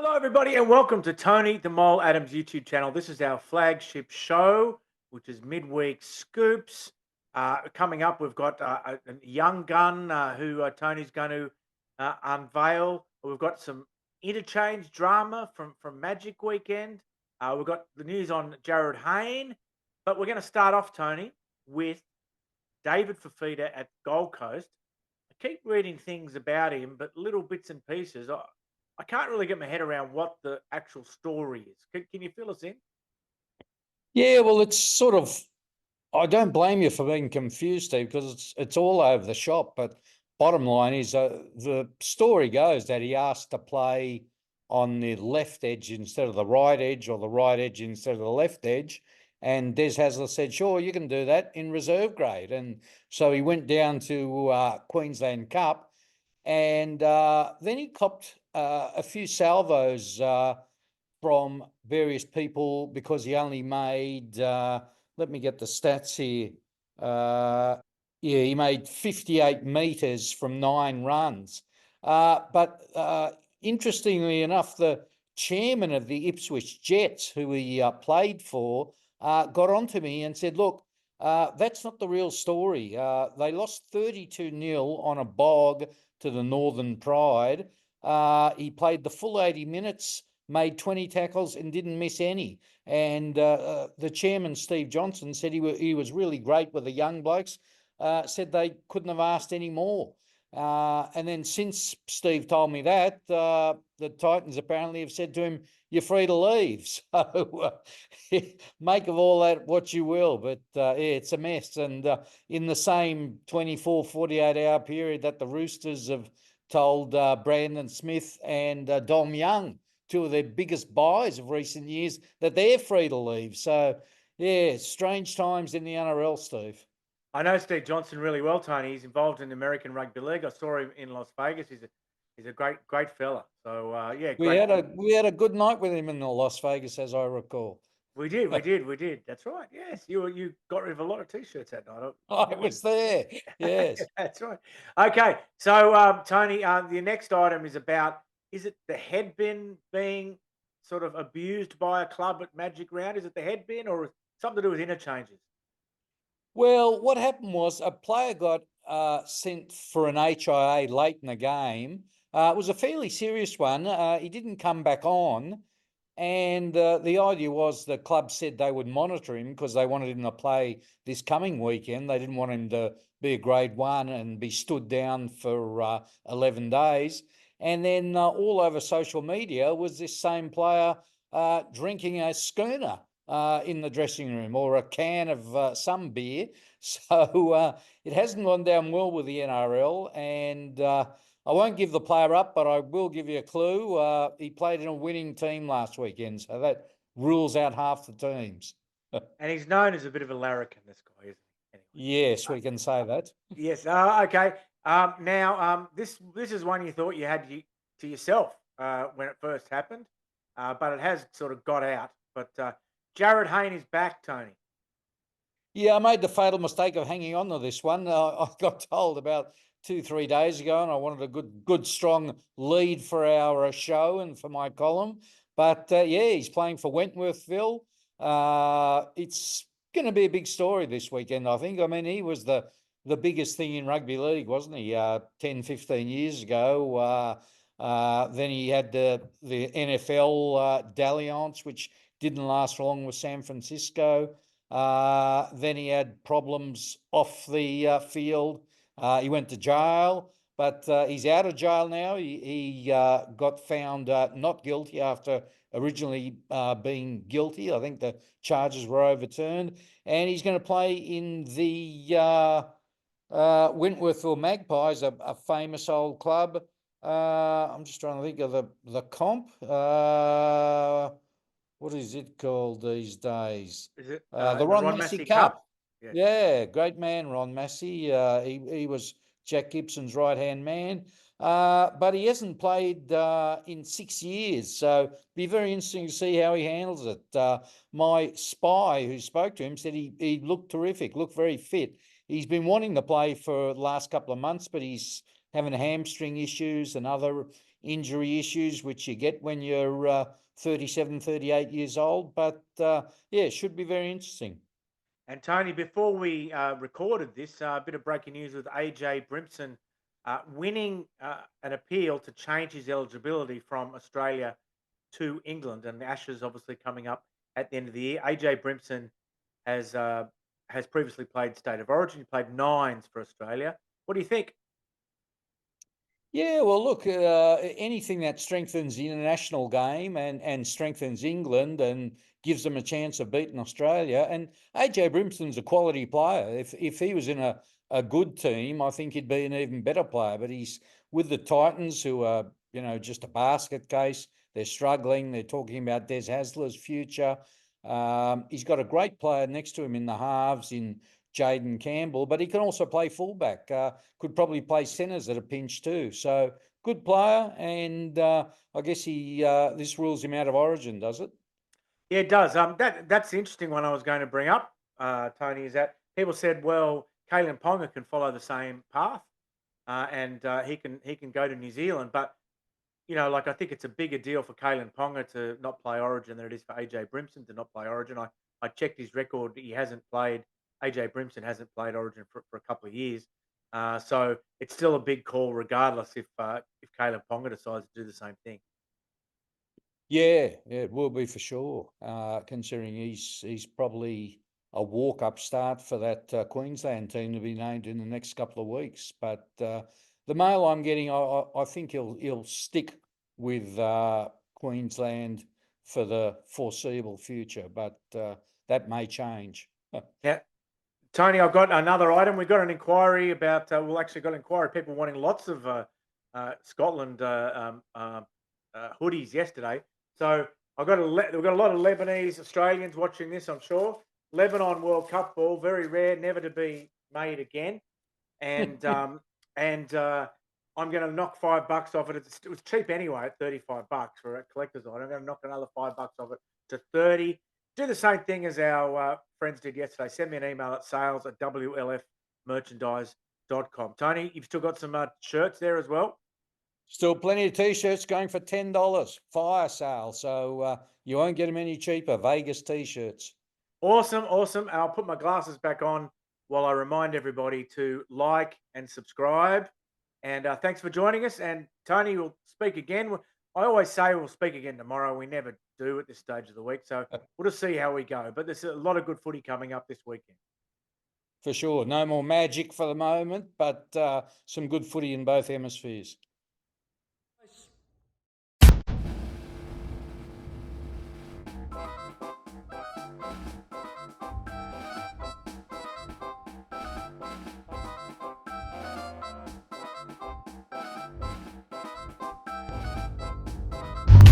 Hello, everybody, and welcome to Tony the Mole Adams YouTube channel. This is our flagship show, which is Midweek Scoops. Coming up, we've got a young gun who Tony's going to unveil. We've got some interchange drama from Magic Weekend. We've got the news on Jarryd Hayne, but we're going to start off, Tony, with David Fifita at Gold Coast. I keep reading things about him, but little bits and pieces. I can't really get my head around what the actual story is. Can you fill us in? Yeah, well, it's sort of, I don't blame you for being confused, Steve, because it's all over the shop. But bottom line is the story goes that he asked to play on the left edge instead of the right edge, or the right edge instead of the left edge. And Des Hasler said, sure, you can do that in reserve grade. And so he went down to Queensland Cup, and then he copped a few salvos from various people because he only made, let me get the stats here. Yeah, he made 58 metres from 9 runs. But interestingly enough, the chairman of the Ipswich Jets, who he played for, got onto me and said, look, that's not the real story. They lost 32-0 on a bog to the Northern Pride. He played the full 80 minutes, made 20 tackles and didn't miss any. And the chairman, Steve Johnson, said he was really great with the young blokes, said they couldn't have asked any more. And then since Steve told me that, the Titans apparently have said to him, you're free to leave. So make of all that what you will. But yeah, it's a mess. And in the same 24, 48-hour period that the Roosters have told Brandon Smith and Dom Young, two of their biggest buys of recent years, that they're free to leave. So, yeah, strange times in the NRL, Steve. I know Steve Johnson really well, Tony. He's involved in the American Rugby League. I saw him in Las Vegas. He's a great fella. So yeah, We great. had a good night with him in Las Vegas, as I recall. We did. That's right. Yes, you got rid of a lot of t-shirts that night. I was there. Yes. That's right. Okay, so Tony, the next item is about, is it the head bin being sort of abused by a club at Magic Round? Is it the head bin or something to do with interchanges? Well, what happened was a player got sent for an HIA late in the game. It was a fairly serious one. He didn't come back on. And the idea was the club said they would monitor him because they wanted him to play this coming weekend. They didn't want him to be a grade 1 and be stood down for 11 days. And then all over social media was this same player drinking a schooner in the dressing room, or a can of some beer. So it hasn't gone down well with the NRL. And I won't give the player up, but I will give you a clue. He played in a winning team last weekend, so that rules out half the teams. And he's known as a bit of a larrikin, this guy, isn't he? Anyway. Yes, we can say that. Yes. Okay. Now, this is one you thought you had to yourself when it first happened, but it has sort of got out. But Jarryd Hayne is back, Tony. Yeah, I made the fatal mistake of hanging on to this one. I got told about 2-3 days ago, and I wanted a good strong lead for our show and for my column. But yeah, he's playing for Wentworthville. It's going to be a big story this weekend, I think. I mean, he was the biggest thing in rugby league, wasn't he? 10, 15 years ago. Then he had the NFL dalliance, which didn't last long with San Francisco. Then he had problems off the field. He went to jail, but he's out of jail now. He got found not guilty after originally being guilty. I think the charges were overturned, and he's going to play in the Wentworthville Magpies, a famous old club. I'm just trying to think of the comp. What is it called these days? Is it The Ron Massey Cup. Yeah. Yeah, great man, Ron Massey. He was Jack Gibson's right-hand man, but he hasn't played in 6 years, so be very interesting to see how he handles it. My spy who spoke to him said he looked terrific, looked very fit. He's been wanting to play for the last couple of months, but he's having hamstring issues and other injury issues, which you get when you're 37, 38 years old. But yeah, it should be very interesting. And Tony, before we recorded this, a bit of breaking news with AJ Brimson winning an appeal to change his eligibility from Australia to England, and the Ashes obviously coming up at the end of the year. AJ Brimson has has previously played State of Origin. He played nines for Australia. What do you think? Yeah, well, look, anything that strengthens the international game and strengthens England and gives them a chance of beating Australia. And AJ Brimson's a quality player. If he was in a good team, I think he'd be an even better player. But he's with the Titans, who are, just a basket case. They're struggling. They're talking about Des Hasler's future. He's got a great player next to him in the halves in Jaden Campbell, but he can also play fullback. Could probably play centres at a pinch too. So good player, and I guess he this rules him out of Origin, does it? Yeah, it does. That's the interesting one I was going to bring up, Tony. Is that people said, well, Kalen Ponga can follow the same path, and he can go to New Zealand, but like I think it's a bigger deal for Kalen Ponga to not play Origin than it is for AJ Brimson to not play Origin. I checked his record; he hasn't played. AJ Brimson hasn't played Origin for a couple of years, so it's still a big call, regardless if Kalen Ponga decides to do the same thing. Yeah, it will be for sure. Considering he's probably a walk-up start for that Queensland team to be named in the next couple of weeks. But the mail I'm getting, I think he'll stick with Queensland for the foreseeable future, but that may change. Yeah, Tony, I've got another item. We got an inquiry about. Actually got an inquiry. People wanting lots of Scotland hoodies yesterday. So we've got a lot of Lebanese Australians watching this. I'm sure Lebanon World Cup ball, very rare, never to be made again. And I'm going to knock $5 off it. It was cheap anyway at $35 for a collector's item. I'm going to knock another $5 off it to 30. Do the same thing as our friends did yesterday. Send me an email at sales@wlfmerchandise.com. Tony, you've still got some shirts there as well? Still plenty of T-shirts going for $10. Fire sale. So you won't get them any cheaper. Vegas T-shirts. Awesome, awesome. I'll put my glasses back on while I remind everybody to like and subscribe. And thanks for joining us. And Tony will speak again. I always say we'll speak again tomorrow. We never do at this stage of the week. So we'll just see how we go. But there's a lot of good footy coming up this weekend. For sure. No more magic for the moment, but some good footy in both hemispheres.